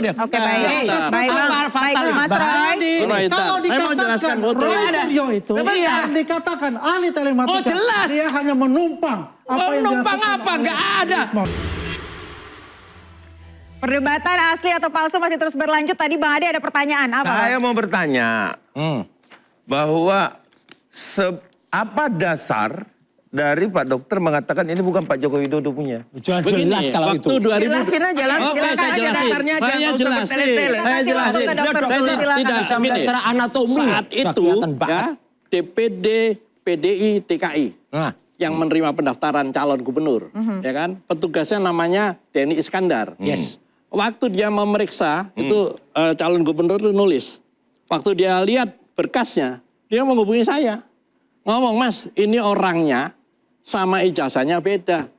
dia. Oke, baik. Baik, Mas Roy. Kalau dikatakan Roy Suryo itu, dikatakan ahli telematika. Oh, jelas. Dia hanya menumpang. Menumpang apa? Nggak ada. Perdebatan asli atau palsu masih terus berlanjut. Tadi Bang Ade ada pertanyaan. Apa? Saya mau bertanya bahwa apa dasar dari Pak Dokter mengatakan ini bukan Pak Joko Widodo punya? Jelas kalau itu. Jelasin aja, silakan aja dasarnya aja. Saya jelasin. Tidak gini. Anatomi. Saat itu ya, DPD PDI DKI yang menerima pendaftaran calon gubernur, ya kan? Petugasnya namanya Denny Iskandar. Yes. Waktu dia memeriksa itu calon gubernur itu nulis. Waktu dia lihat berkasnya, dia menghubungi saya. Ngomong, Mas, ini orangnya sama ijazahnya beda.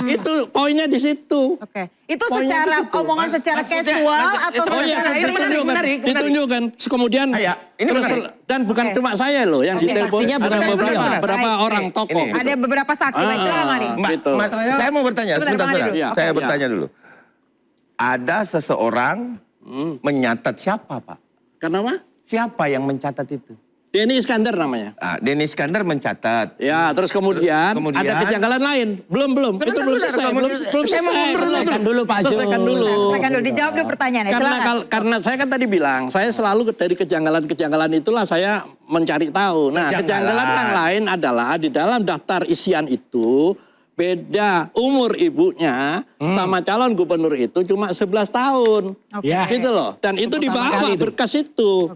Itu poinnya di situ. Oke. Itu secara omongan secara casual atau secara menarik. Ditunjukkan. Kemudian terus, dan bukan cuma saya loh yang ditelepon. Ada beberapa orang tokoh. Ada beberapa saksi. Saya mau bertanya, sebentar. Saya bertanya dulu. Ada seseorang menyatat siapa, Pak? Kenapa? Siapa yang mencatat itu? Denny Iskandar namanya. Denny Iskandar mencatat. Ya, terus kemudian ada kejanggalan lain. Belum. Itu belum selesai. Belum Selesaikan dulu Pak Jo. Selesaikan dulu. Dijawab dulu pertanyaannya. Karena saya kan tadi bilang, saya selalu dari kejanggalan-kejanggalan itulah saya mencari tahu. Nah, kejanggalan yang lain adalah di dalam daftar isian itu beda umur ibunya sama calon gubernur itu cuma 11 tahun. Gitu loh. Dan itu dibawa berkas itu.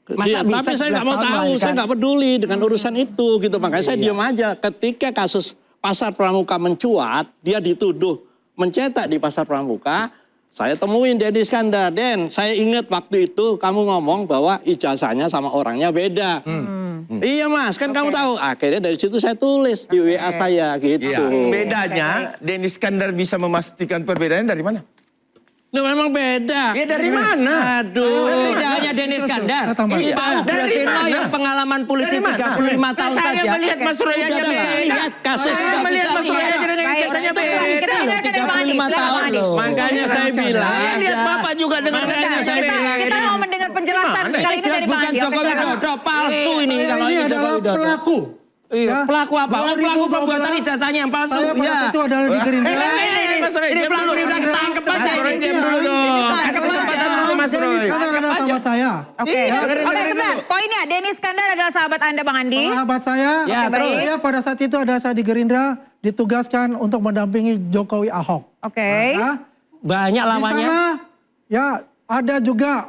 Tapi saya nggak mau tahu, saya nggak peduli dengan urusan itu gitu. Makanya saya diam aja. Ketika kasus Pasar Pramuka mencuat, dia dituduh mencetak di Pasar Pramuka, saya temuin Denny Iskandar. Den, saya ingat waktu itu kamu ngomong bahwa ijazahnya sama orangnya beda. Iya Mas, kan kamu tahu. Akhirnya dari situ saya tulis di WA saya gitu. Bedanya, Denny Iskandar bisa memastikan perbedaannya dari mana? Itu memang beda. Ya dari mana? Tidak hanya Denny Iskandar. Pak Grosino yang pengalaman polisi 35 tahun saja. Saya melihat Mas Roy aja lihat kasus. Saya melihat Mas Roy aja dengan ijazahnya beda. 35 tahun loh. Makanya saya bilang. Saya lihat Bapak juga dengan Makanya saya bilang. Kita mau mendengar penjelasan sekali ini dari Bang Bukan Andi. Joko Widodo, palsu ini kalau Ini ini Joko adalah Widodo. pelaku. Iya, pelaku apa? Oh, pelaku pembuatan ijazahnya yang palsu. Saya pada saat itu adalah di Gerindra. Ini pelaku udah ketangkep aja ini. Diam dulu dong. Kasih kesempatan dulu Mas Roy. Iskandar adalah sahabat saya. Oke, sebentar. Poinnya, Denny Iskandar adalah sahabat Anda, Bang Andi. Sahabat saya. Ya, terus. Saya pada saat itu adalah saya di Gerindra ditugaskan untuk mendampingi Jokowi Ahok. Oke. Banyak Di lamanya. sana ya ada juga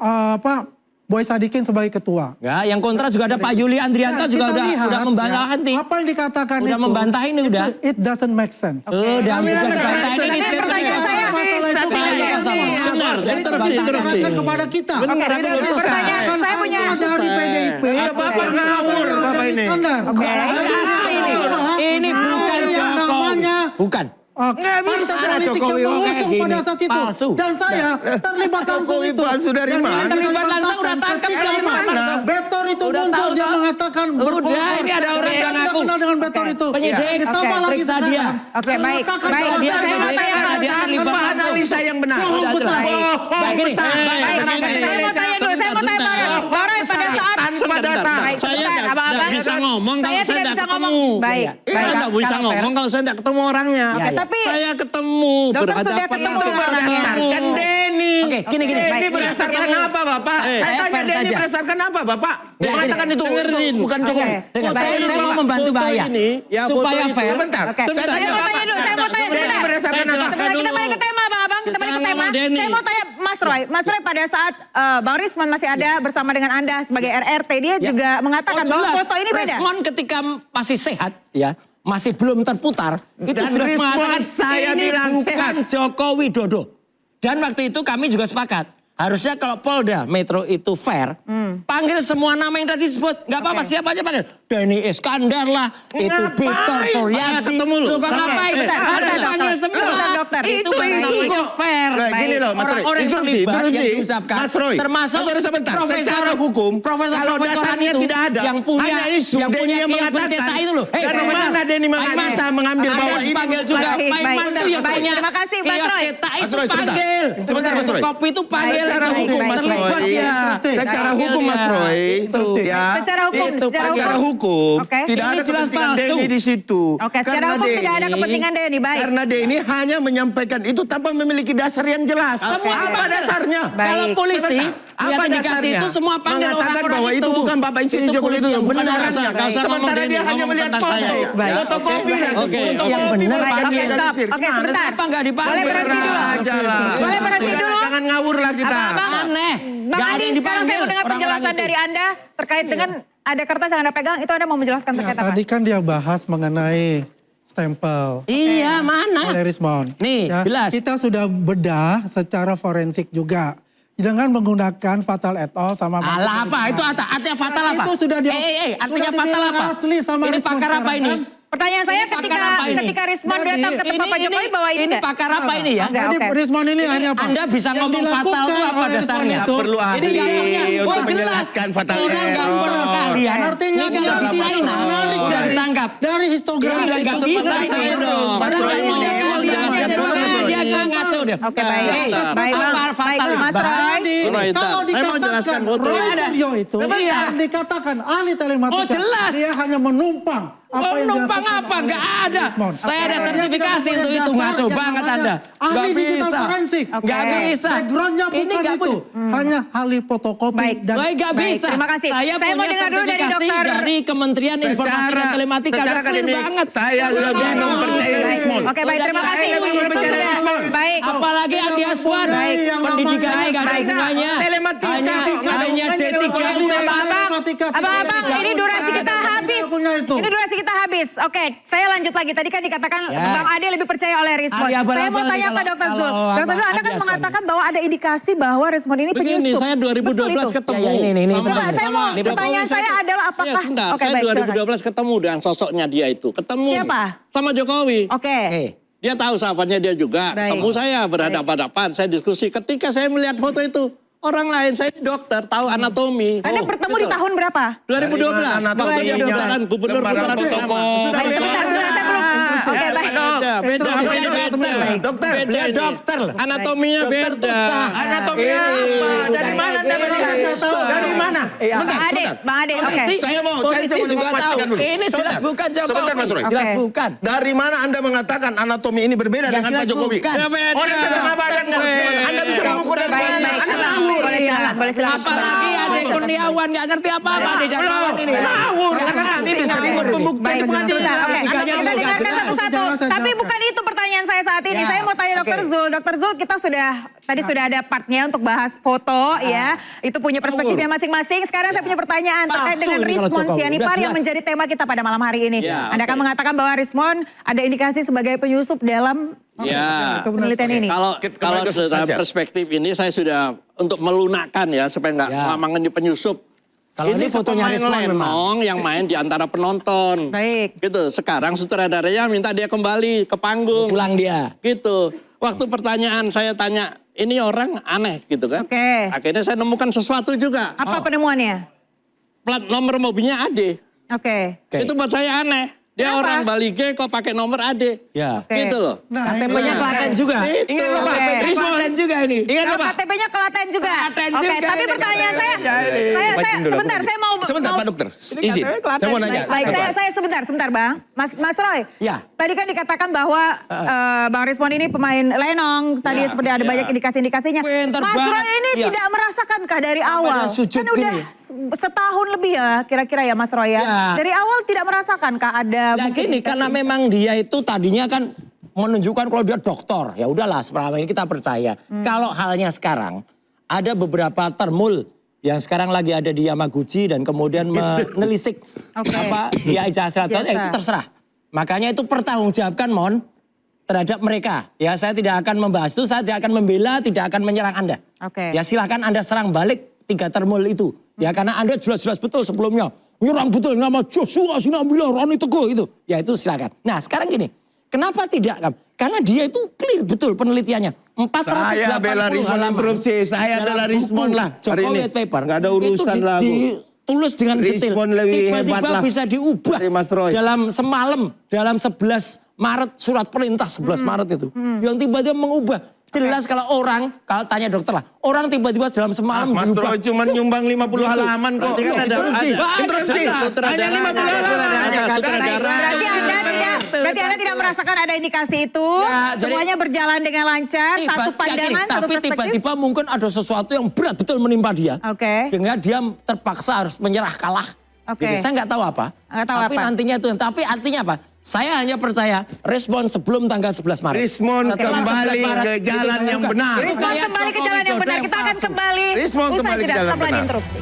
Boy Sadikin sebagai ketua. Ya, yang kontra juga ada Pak Yuli Andrianto juga udah membantah nanti. Apa yang dikatakan Udah membantah ini udah. It doesn't make sense. Udah membantah ini. Pertanyaan saya. Benar, terus. Kepada kita. Pertanyaan saya punya. Dari PDIP. Bapak ngawur Bapak ini. Oke. Ini bukan Jokowi. Bukan. Nggak bisa Jokowi mengusung pada saat itu. palsu. Dan saya terlibat langsung Jokowi itu. palsu dari Dan mana? ini Terlibat langsung udah tangkap ketika dari mana? Betor itu Udah muncul tahu, dia tahu. mengatakan Udah, ini ada orang yang tidak ngaku. kenal dengan Betor itu. Penyidik, Ditambah lagi periksa dia. Oke, baik. Baik, Dia saya mau tanya dia terlibat langsung. Analisa yang benar. Udah jelas. Baik gini. Baik, saya mau tanya dulu. Bang Roy, pada saat Saya nggak bisa ngomong kalau saya nggak ketemu. Baik. Saya nggak bisa ngomong kalau saya nggak ketemu orangnya. Tapi Saya ketemu Dokter sudah berhadapan ketemu langsung. dengan orangnya. Berdasarkan Denny. Oke, gini. Denny berdasarkan apa Bapak? Saya tanya Denny berdasarkan apa Bapak? Mengatakan itu bukan Jokowi. Saya mau membantu Bahaya. Supaya fair. Sebentar. Oke. Saya tanya Saya mau tanya dulu. Denny berdasarkan apa? Sebentar, kita balik ke tema Bang Abang. Kita balik ke tema. Saya mau tanya Mas Roy. Mas Roy pada saat Bang Risman masih ada bersama dengan Anda sebagai RRT. Dia juga mengatakan bahwa foto ini beda. Respon ketika masih sehat ya. Masih belum terputar. Itu Dan jelas respon mengatakan saya ini bilang bukan sehat. Joko Widodo. Dan waktu itu kami juga sepakat. Harusnya kalau Polda Metro itu fair, panggil semua nama yang tadi disebut. Nggak apa-apa, siapa aja panggil. Denny Iskandar lah, itu Victor Suryadi. Ketemu lu. Suka ngapain? Harus panggil semua. Dokter. Itu namanya fair. Gini loh, Mas Roy. Orang-orang yang terlibat yang diucapkan. Mas Roy, termasuk sebentar. profesor Secara hukum, kalau dasarnya itu tidak ada. yang punya hanya isu yang punya Denny yang kios mengatakan. pencetak itu loh. Dari mana Denny bisa mengambil bahwa ini panggil juga. Baik, Pak Iman itu yang punya terima kasih, Mas kios Roy. cetak Mas itu Roy, panggil. Sebentar, Mas Roy. Kopi itu panggil. Secara hukum, Mas Terlibat Roy. dia. Secara hukum, Mas Roy. Ya. Secara hukum, Secara hukum, Oke. tidak Ini ada jelas kepentingan palsu. Denny di situ. Oke, secara Karena hukum tidak ada Denny- kepentingan Denny, baik. Karena Denny hanya menyampaikan itu tanpa memiliki dasar yang jelas. Semua Apa panggil. dasarnya? Baik. Kalau polisi Sebentar. lihat Apa indikasi dasarnya? itu semua panggil Mengatakan orang-orang bahwa itu bukan Bapak Insinyur Itu Joko polisi Widodo, yang bukan benar. orangnya. Gak usah ngomong Sementara Denny, dia hanya ngomong melihat tentang foto. saya. Baik. Fotokopi dan Oke, fotokopi yang benar bukan panggil. dia Stop. disir. Oke, Nah, sebentar. Kenapa nggak dipanggil? Boleh berhenti dulu. aja lah. Boleh berhenti dulu. Jangan ngawur lah kita. Abang. Aneh. Bang Nggak ada Adi, yang sekarang saya dipanggil mau dengar orang-orang penjelasan itu. dari Anda terkait dengan ada kertas yang Anda pegang, itu Anda mau menjelaskan Ya, terkait apa? tadi kan dia bahas mengenai stempel Iya, mana? oleh Rismon. Nih, Ya, jelas. Kita sudah bedah secara forensik juga. Dengan menggunakan fatal et al. Sama Alah apa? Itu artinya fatal apa? Itu sudah dia, artinya sudah fatal dibilang apa? asli sama Ini Rismon pakar apa sekarang, ini? kan? Pertanyaan saya Ini pakar apa ini? ketika Rismon Jadi, datang ke tempat Pak Jokowi bahwa ini ini enggak? pakar apa ini ya? Enggak. Jadi oke. Rismon ini hanya apa? Anda bisa Yang ngomong fatal dilakukan itu apa oleh Rismon dasarnya? itu, Nggak perlu ahli Ini gampangnya. untuk jelas. menjelaskan fatal Udah nggak error. perlu kalian. Artinya Ini kalau dia di China menarik udah dari- ditangkap. Dari histografi Ini nggak itu bisa sebenarnya ini. dong. Mas Padahal Roy, kalian ini dia nggak ngaco dia. Oke, baik. Bentar. Baik, Bang. Apa Baik, fatal? Mas Roy. Jadi, Roy, kalau saya mau jelaskan dikatakan foto. Roy Ada. Suryo itu, Iya. yang dikatakan ahli telematika, Oh, jelas. dia hanya menumpang. Oh, yang numpang dilakukan apa? oleh Nggak ada. Rismon. Saya ada Dia sertifikasi tidak untuk itu. punya Ngaco dasar banget yang Anda. namanya ahli Nggak digital bisa. forensik. Nggak Oke. bisa. Backgroundnya Ini bukan nggak itu. boleh. Hanya ahli fotokopi Baik, dan nggak Baik, bisa. terima kasih. Saya mau punya dengar dulu dari sertifikasi dokter. dari Kementerian Informasi dan Telematika. secara Udah clear akademik, banget. saya lebih mempercayai Rismon. Oke, baik. Terima Udah kasih. nggak Itu perlu sudah Rismon. baik. Apalagi Andi Aswan, Baik. pendidikannya nggak ada Baik. hubungannya. Telematika. Hanya Nggak ada D3. hubungannya dengan Abang-abang, ini durasi kita habis. punya itu. Ini durasi kita habis. Oke, saya lanjut lagi. Tadi kan dikatakan Ya. Bang Ade lebih percaya oleh Rismon. Ali abal-abal Saya mau nih tanya ke kalau- Dr. Zul. kalau Dr. Zul, Anda Andi kan Aswan mengatakan bahwa ada indikasi bahwa Rismon ini Begini, penyusup. saya 2012 Betul itu? ketemu. Ya, ini. sama- Coba, saya mau- sama pertanyaan Jokowi. saya adalah apakah- Ya, sebentar, Oke, saya baik, 2012 ketemu dengan sosoknya dia itu. Ketemu. Siapa? Sama Jokowi. Oke. Dia tahu sahabatnya dia juga. Baik. Ketemu saya berhadapan-hadapan, saya diskusi. Ketika saya melihat foto itu, orang lain, saya dokter, tahu anatomi. Anda bertemu di tahun berapa? 2012. Waktu dia 2012. putaran gubernur Lembaran putaran protokol. pertama. Sudah Baik, sebentar, saya belum. Oke, baik. Beda. Dokter, Beda ini. dokter. Anatominya Dokter beda. tuh sah. Anatominya apa? Dari mana Anda melihat? Dari mana? Bang Ade, Bang Ade, oke. Saya mau Polisi juga tahu. pastikan dulu. Ini jelas Sebentar. bukan Jokowi. Sebentar, Mas Roy. Jelas Oke. bukan. Dari mana Anda mengatakan anatomi ini berbeda Ya, dengan jelas Pak Jokowi? bukan. Ya, beda. Orang setengah badan nggak? Anda bisa mengukur dari Baik, mana? baik. Anda Abang, ngawur. boleh silakan, boleh silakan. Apalagi ada Kurniawan nggak ngerti apa-apa di dakwaan ini. Ngawur, karena kami bisa membuat pembuktian Baik, di pengadilan. sebentar. Oke, Anda kita bukan dengarkan jelas. satu-satu. Saya Tapi jelaskan. bukan itu pertanyaan saya saat ini. Ya, Saya mau tanya Dr. oke. Zul. Dr. Zul, kita tadi sudah ada partnya untuk bahas foto ya. Itu punya perspektifnya masing-masing. Sekarang saya punya pertanyaan terkait Palsu dengan ini kalau Rismon Jokowi. Sianipar Udah yang jelas. menjadi tema kita pada malam hari ini. Ya, Anda oke. akan mengatakan bahwa Rismon ada indikasi sebagai penyusup dalam Ya. penelitian ini. Kalau ke dalam substansi. perspektif ini saya sudah untuk melunakkan ya supaya nggak Ya. ngomongin di penyusup. Kalau ini fotonya pemain Rismon memang. lenong yang main di antara penonton. Baik. Gitu. Sekarang sutradaranya minta dia kembali ke panggung. Pulang dia. Gitu. Waktu pertanyaan saya tanya, ini orang aneh gitu kan. Oke. Akhirnya saya nemukan sesuatu juga. Apa penemuannya? Plat nomor mobilnya AD. Oke. Oke. Itu buat saya aneh. Dia Kenapa? orang Bali G kok pakai nomor AD. Ya. Oke. Gitu loh. KTP-nya Klaten juga. Ingat Bapak, Oke. Klaten juga ini. Ingat Kalau Bapak. KTP-nya Klaten juga. Klaten Oke, juga tapi ini. pertanyaan saya, Bacain dulu, sebentar, Pak. saya mau Sebentar Pak Dokter, izin. katanya Klaten. Saya mau nanya. Baik, Bapak. saya sebentar Bang. Mas Roy. Ya. Tadi kan dikatakan bahwa Bang Rismon ini pemain lenong. Tadi Ya, seperti ada banyak indikasi-indikasinya. Pinter Mas banget. Roy ini Ya. tidak merasakankah dari awal? dengan sujud Kan udah gini. setahun lebih ya kira-kira ya Mas Roy ya. Ya. Dari awal tidak merasakankah ada Nah gini, karena memang dia itu tadinya kan menunjukkan kalau dia dokter. Ya udahlah, selama ini kita percaya. Kalau halnya sekarang, ada beberapa termul yang sekarang lagi ada di Yamaguchi dan kemudian menelisik Oke. apa dia ijazah Ijazah. itu terserah. Makanya itu pertanggungjawabkan Mon. terhadap mereka. Ya saya tidak akan membahas itu, saya tidak akan membela, tidak akan menyerang Anda. Oke. Ya silahkan Anda serang balik 3 termul itu. Ya karena Anda jelas-jelas betul sebelumnya. Nyerang betul nama Joshua Sinambila, Roni Teguh itu. Ya itu silakan. Nah sekarang gini, kenapa tidak? Karena dia itu clear betul penelitiannya. 480 Saya bela Rismon halaman interupsi, saya dalam bela buku Rismon lah hari Jokowi ini. White Paper. Nggak ada urusan itu lah aku. ditulis dengan detail. Rismon lebih hebat Tiba-tiba lah bisa diubah dari Mas Roy. dalam semalam, dalam 11 Maret surat perintah 11 Maret itu. Yang tiba-tiba mengubah. Jelas kalau orang, kalau tanya dokter lah, orang tiba-tiba dalam semalam Mas diubah. Roy cuma nyumbang 50 halaman kok. Berarti kan ada- Interupsi, ada- interupsi. Sutradara, Hanya 50 halaman. ada sutradara. Berarti anda tidak merasakan ada indikasi itu. Ya, jadi- Semuanya berjalan dengan lancar. Satu pandangan, satu tapi perspektif. tiba-tiba mungkin ada sesuatu yang berat betul menimpa dia. Oke. Dengan dia terpaksa harus menyerah kalah. Oke. Gitu. Saya nggak tahu apa. Nggak tahu tapi apa. nantinya itu. Tapi artinya apa? Saya hanya percaya respon sebelum tanggal 11 Maret. Rismon Setelah kembali 11 Maret, ke jalan itu yang bukan. benar. Rismon Budaya kembali ke Joko jalan yang Widodo benar. Kita akan palsu. kembali. Rismon Usai kembali ke jeda, jalan setelah benar. diinterupsi.